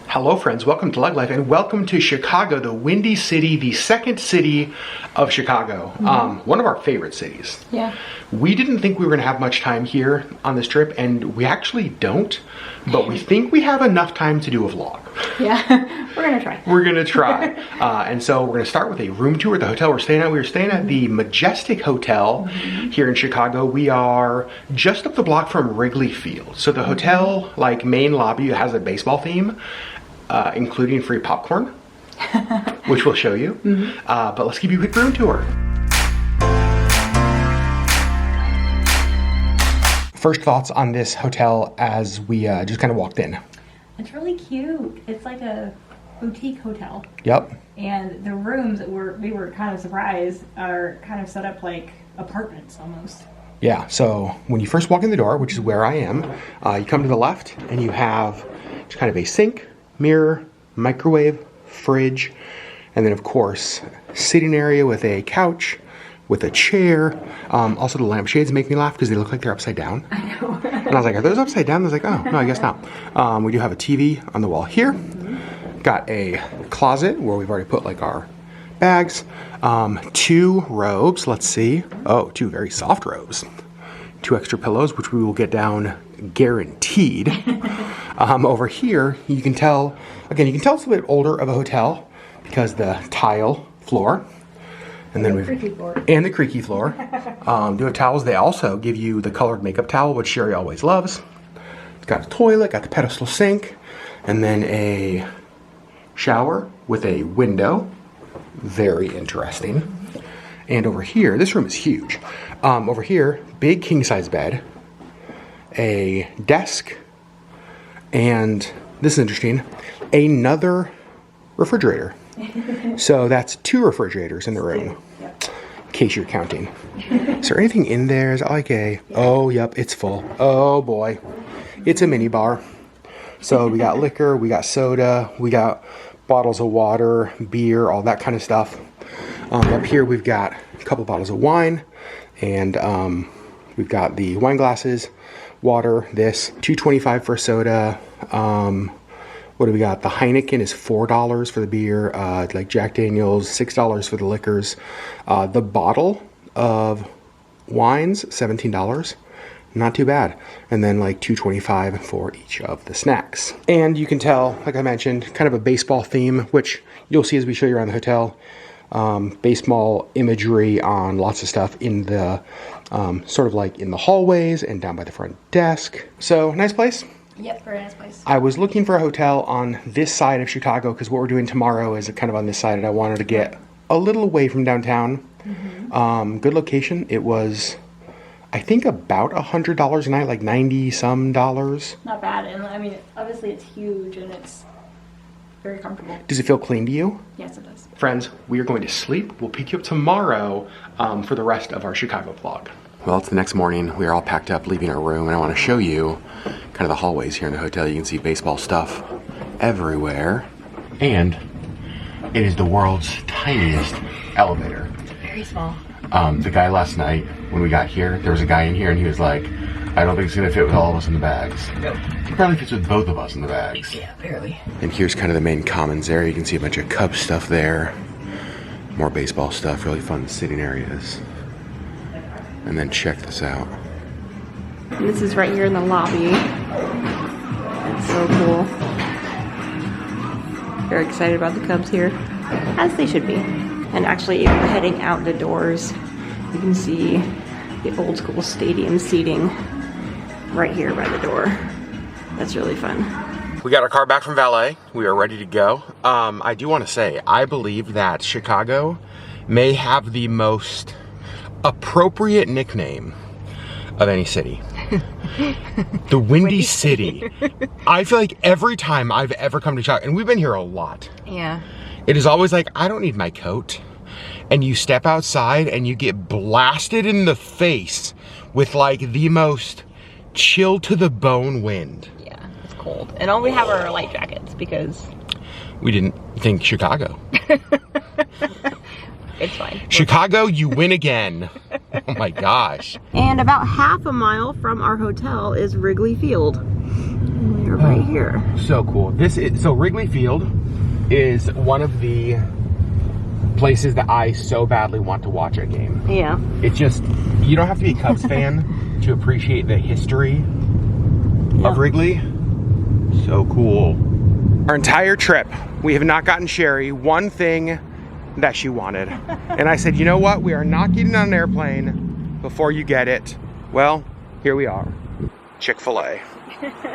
Hello friends, welcome to Lug Life and welcome to Chicago, the Windy City, the second city of Chicago. One of our favorite cities. Yeah. We didn't think we were going to have much time here on this trip, and we actually don't, but we think we have enough time to do a vlog. Yeah, we're going to try. We're going to try. And so we're going to start with a room tour of the hotel we're staying at. We're staying at the Majestic Hotel here in Chicago. We are just up the block from Wrigley Field. So the hotel, like main lobby, has a baseball theme, including free popcorn, which we'll show you. But let's give you a quick room tour. First thoughts on this hotel as we just kind of walked in. It's really cute. It's like a boutique hotel. Yep. And the rooms that we were kind of surprised are kind of set up like apartments almost. Yeah, so when you first walk in the door, which is where I am, you come to the left and you have just kind of a sink, mirror, microwave, fridge, and then of course, sitting area with a couch, with a chair. Also the lampshades make me laugh because they look like they're upside down. I know. And I was like, are those upside down? I was like, oh, no, I guess not. We do have a TV on the wall here. Got a closet where we've already put like our bags. 2 robes, let's see. Oh, 2 very soft robes. 2 extra pillows, which we will get down guaranteed. Over here, you can tell, again, you can tell it's a bit older of a hotel because the tile floor. And then and the creaky floor. Do have towels. They also give you the colored makeup towel, which Sherry always loves. It's got a toilet, got the pedestal sink, and then a shower with a window. Very interesting. And over here, this room is huge. Over here, big king size bed, a desk, and this is interesting, another refrigerator. So that's 2 refrigerators in the room, in case you're counting. Is there anything in there? Is it like a, oh, yep, it's full. Oh boy, it's a mini bar. So we got liquor, we got soda, we got bottles of water, beer, all that kind of stuff. Up here we've got a couple bottles of wine, and we've got the wine glasses, water, this, $2.25 for soda. What do we got? The Heineken is $4 for the beer, like Jack Daniels, $6 for the liquors. The bottle of wines, $17. Not too bad. And then like $2.25 for each of the snacks. And you can tell, like I mentioned, kind of a baseball theme, which you'll see as we show you around the hotel. Baseball imagery on lots of stuff in the, sort of like in the hallways and down by the front desk. So, nice place. Yep, very nice place. I was looking for a hotel on this side of Chicago because what we're doing tomorrow is kind of on this side, and I wanted to get a little away from downtown. Good location. It was, I think, about $100 a night, like 90 some dollars. Not bad, and I mean, obviously it's huge and it's very comfortable. Does it feel clean to you? Yes, it does. Friends, we are going to sleep. We'll pick you up tomorrow for the rest of our Chicago vlog. Well, it's the next morning. We are all packed up, leaving our room, and I want to show you kind of the hallways here in the hotel. You can see baseball stuff everywhere. And it is the world's tiniest elevator. Very small. The guy last night, when we got here, there was a guy in here and he was like, I don't think it's gonna fit with all of us in the bags. Nope. It probably fits with both of us in the bags. Yeah, barely. And here's kind of the main commons area. You can see a bunch of Cubs stuff there. More baseball stuff, really fun sitting areas. And then check this out. This is right here in the lobby. It's so cool. Very excited about the Cubs here, as they should be. And actually, even heading out the doors, you can see the old school stadium seating right here by the door. That's really fun. We got our car back from valet. We are ready to go. I do want to say, I believe that Chicago may have the most appropriate nickname of any city. The Windy City. I feel like every time I've ever come to Chicago, and we've been here a lot. Yeah. It is always like, I don't need my coat. And you step outside and you get blasted in the face with like the most chill to the bone wind. Yeah, it's cold. And all we have are our light jackets because we didn't think Chicago. It's fine. Chicago, you win again. Oh my gosh. And about half a mile from our hotel is Wrigley Field. We're right here. So cool. So Wrigley Field is one of the places that I so badly want to watch a game. Yeah. It's just, you don't have to be a Cubs fan to appreciate the history of Wrigley. So cool. Our entire trip, we have not gotten Sherry one thing that she wanted. And I said, you know what? We are not getting on an airplane before you get it. Well, here we are. Chick-fil-A.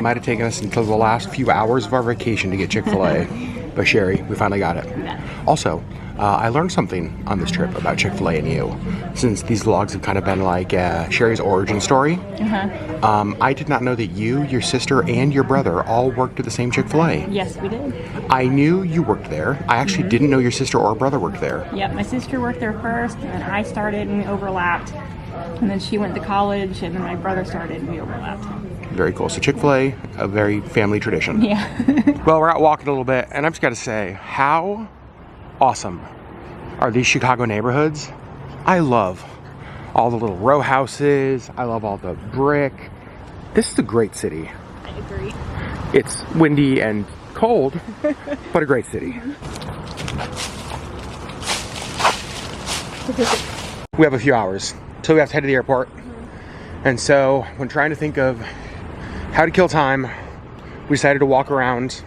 Might have taken us until the last few hours of our vacation to get Chick-fil-A. But Sherry, we finally got it. Also, I learned something on this trip about Chick-fil-A and you. Since these vlogs have kind of been like Sherry's origin story. I did not know that you, your sister, and your brother all worked at the same Chick-fil-A. Yes, we did. I knew you worked there. I actually didn't know your sister or brother worked there. Yep, my sister worked there first, and then I started and we overlapped. And then she went to college, and then my brother started and we overlapped. Very cool. So Chick-fil-A, a very family tradition. Yeah. Well, we're out walking a little bit, and I've just got to say, how awesome are these Chicago neighborhoods? I love all the little row houses. I love all the brick. This is a great city. I agree. It's windy and cold, but a great city. We have a few hours till we have to head to the airport. And so when trying to think of how to kill time, we decided to walk around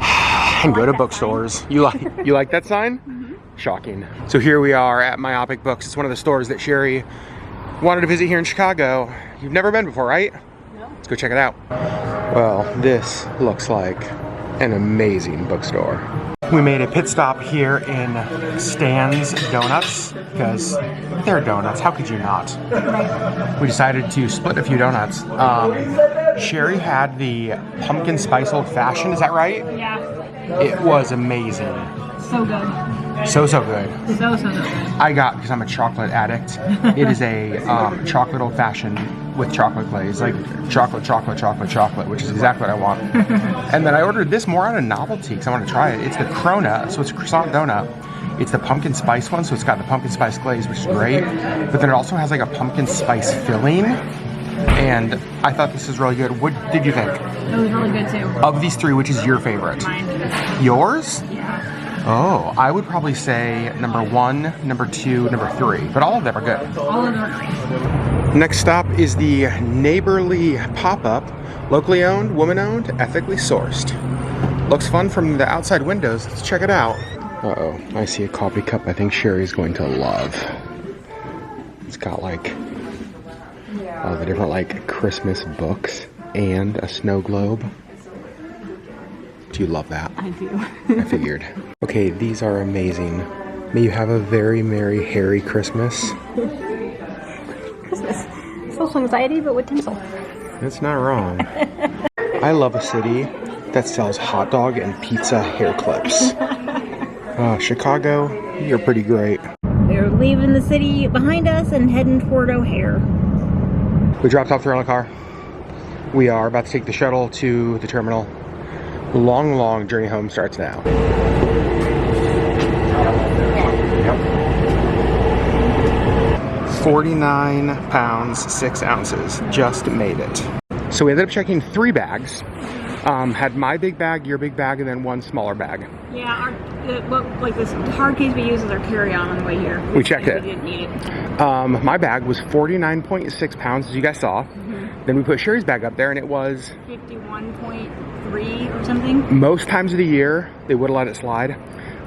and go to bookstores. You like that sign? Shocking. So here we are at Myopic Books. It's one of the stores that Sherry wanted to visit here in Chicago. You've never been before, right? No. Let's go check it out. Well, this looks like an amazing bookstore. We made a pit stop here in Stan's Donuts because they're donuts. How could you not? We decided to split a few donuts. Sherry had the pumpkin spice old fashioned. Is that right? Yeah. It was amazing. So good. So good. So good. I got, because I'm a chocolate addict, it is a chocolate old fashioned with chocolate glaze. Like chocolate, which is exactly what I want. And then I ordered this more out of novelty because I want to try it. It's the Cronut, so it's a croissant donut. It's the pumpkin spice one, so it's got the pumpkin spice glaze, which is great. But then it also has like a pumpkin spice filling. And I thought this was really good. What did you think? It was really good too. Of these three, which is your favorite? Mine. Yours? Yeah. Oh, I would probably say number 1, number 2, number 3. But all of them are good. All of them are great. Next stop is the Neighborly Pop-Up. Locally owned, woman-owned, ethically sourced. Looks fun from the outside windows. Let's check it out. Uh-oh, I see a coffee cup I think Sherry's going to love. It's got like all the different like Christmas books and a snow globe. Do you love that? I do. I figured. Okay, these are amazing. May you have a very merry, hairy Christmas. Christmas. Social anxiety, but with tinsel. That's not wrong. I love a city that sells hot dog and pizza hair clips. Chicago, you're pretty great. We're leaving the city behind us and heading toward O'Hare. We dropped off the rental car. We are about to take the shuttle to the terminal. Long journey home starts now. Yep. 49 pounds, 6 ounces. Just made it. So we ended up checking 3 bags. Had my big bag, your big bag, and then 1 smaller bag. Yeah, this hard case we use is our carry-on the way here. We checked it. We didn't need it. My bag was 49.6 pounds, as you guys saw. Then we put Sherry's bag up there, and it was 51.3 or something. Most times of the year, they would have let it slide.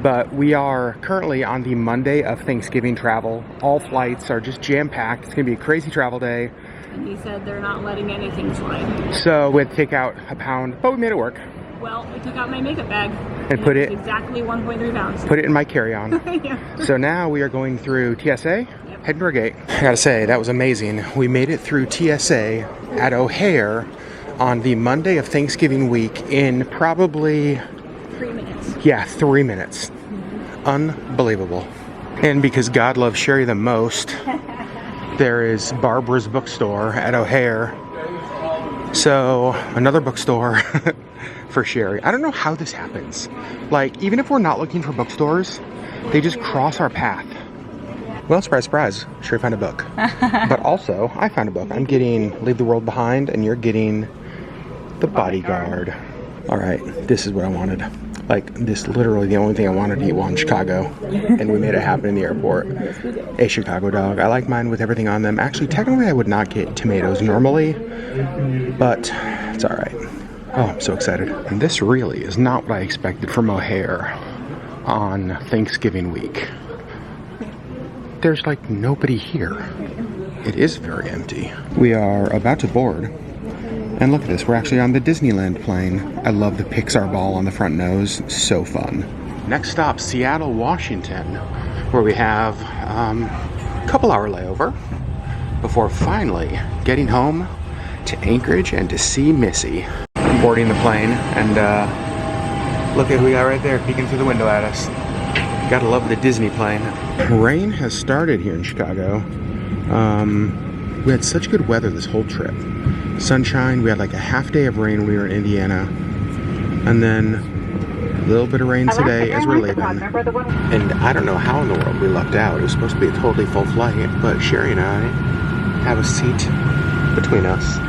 But we are currently on the Monday of Thanksgiving travel. All flights are just jam-packed. It's going to be a crazy travel day. And he said they're not letting anything slide. So we had to take out a pound, but we made it work. Well, we took out my makeup bag. And put it exactly 1.3 pounds. Put it in my carry-on. Yeah. So now we are going through TSA, heading to our gate. I gotta say, that was amazing. We made it through TSA at O'Hare on the Monday of Thanksgiving week in probably 3 minutes. Yeah, 3 minutes. Unbelievable. And because God loves Sherry the most, there is Barbara's bookstore at O'Hare. So another bookstore for Sherry. I don't know how this happens. Like, even if we're not looking for bookstores, they just cross our path. Well, surprise, surprise, Sherry found a book. But also, I found a book. I'm getting Leave the World Behind, and you're getting The Bodyguard. All right, this is what I wanted. Like, this literally the only thing I wanted to eat while in Chicago. And we made it happen in the airport. A Chicago dog. I like mine with everything on them. Actually, technically I would not get tomatoes normally, but it's all right. Oh, I'm so excited. And this really is not what I expected from O'Hare on Thanksgiving week. There's like nobody here. It is very empty. We are about to board. And look at this, we're actually on the Disneyland plane. I love the Pixar ball on the front nose, so fun. Next stop, Seattle, Washington, where we have a couple hour layover before finally getting home to Anchorage and to see Missy. I'm boarding the plane, and look at who we got right there peeking through the window at us. Gotta love the Disney plane. Rain has started here in Chicago. We had such good weather this whole trip. Sunshine, we had like a half day of rain when we were in Indiana. And then a little bit of rain today as we're leaving. And I don't know how in the world we lucked out. It was supposed to be a totally full flight, but Sherry and I have a seat between us.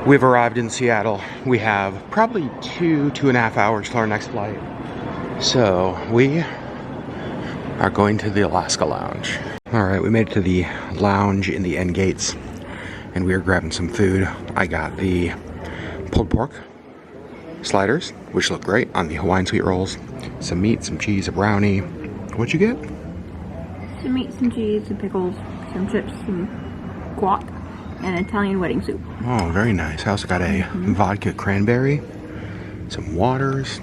We've arrived in Seattle. We have probably 2.5 hours till our next flight. So we are going to the Alaska Lounge. All right, we made it to the lounge in the end gates and we are grabbing some food. I got the pulled pork sliders, which look great on the Hawaiian sweet rolls. Some meat, some cheese, a brownie. What'd you get? Some meat, some cheese, some pickles, some chips, some guac, and Italian wedding soup. Oh, very nice. I also got a vodka cranberry, some waters.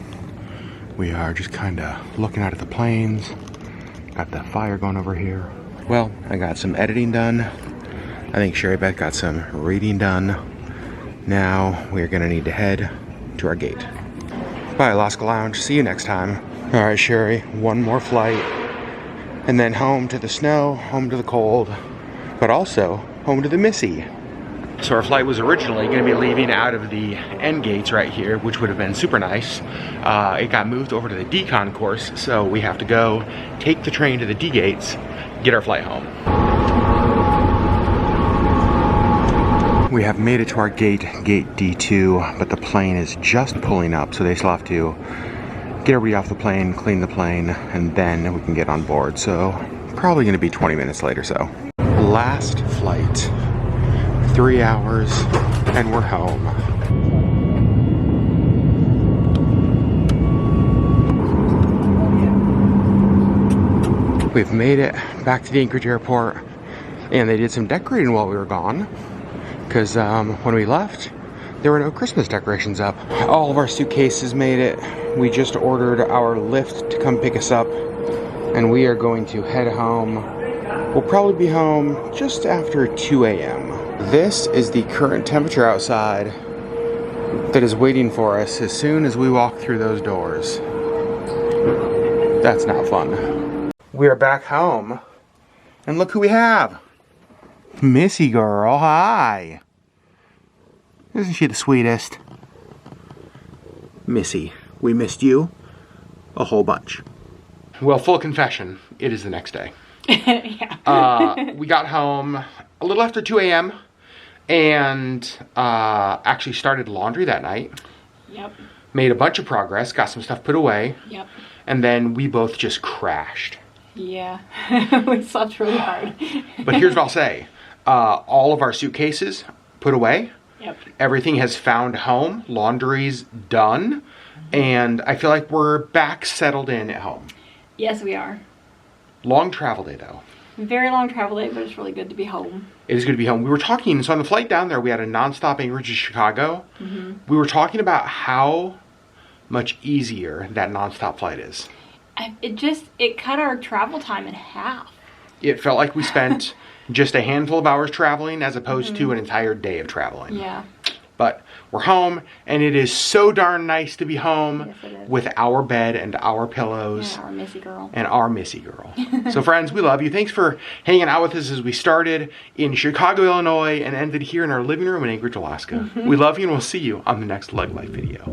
We are just kind of looking out at the plains. Got the fire going over here. Well, I got some editing done. I think Sherry Beth got some reading done. Now we're gonna need to head to our gate. Bye, Alaska Lounge. See you next time. All right, Sherry, one more flight. And then home to the snow, home to the cold, but also home to the Missy. So our flight was originally going to be leaving out of the end gates right here, which would have been super nice. It got moved over to the D concourse, so we have to go take the train to the D gates, get our flight home. We have made it to our gate, gate D2, but the plane is just pulling up, so they still have to get everybody off the plane, clean the plane, and then we can get on board. So probably going to be 20 minutes late or so. Last flight, 3 hours, and we're home. We've made it back to the Anchorage airport, and they did some decorating while we were gone, because when we left, there were no Christmas decorations up. All of our suitcases made it. We just ordered our Lyft to come pick us up, and we are going to head home. We'll probably be home just after 2 a.m. This is the current temperature outside that is waiting for us as soon as we walk through those doors. That's not fun. We are back home, and look who we have. Missy girl, hi. Isn't she the sweetest? Missy, we missed you a whole bunch. Well, full confession, it is the next day. Yeah. We got home a little after 2 a.m. and actually started laundry that night. Yep. Made a bunch of progress, got some stuff put away. Yep. And then we both just crashed. Yeah. We slept really hard. But here's what I'll say. All of our suitcases put away. Yep. Everything has found home. Laundry's done. And I feel like we're back settled in at home. Yes, we are. Long travel day though. Very long travel day, but it's really good to be home. It is good to be home. We were talking, so on the flight down there, we had a nonstop Anchorage to Chicago. We were talking about how much easier that nonstop flight is. It cut our travel time in half. It felt like we spent just a handful of hours traveling as opposed to an entire day of traveling. Yeah. But we're home, and it is so darn nice to be home Yes, it is. with our bed and our pillows. Yeah, our Missy girl. And our Missy girl. So friends, we love you. Thanks for hanging out with us as we started in Chicago, Illinois, and ended here in our living room in Anchorage, Alaska. We love you, and we'll see you on the next Leg Life video.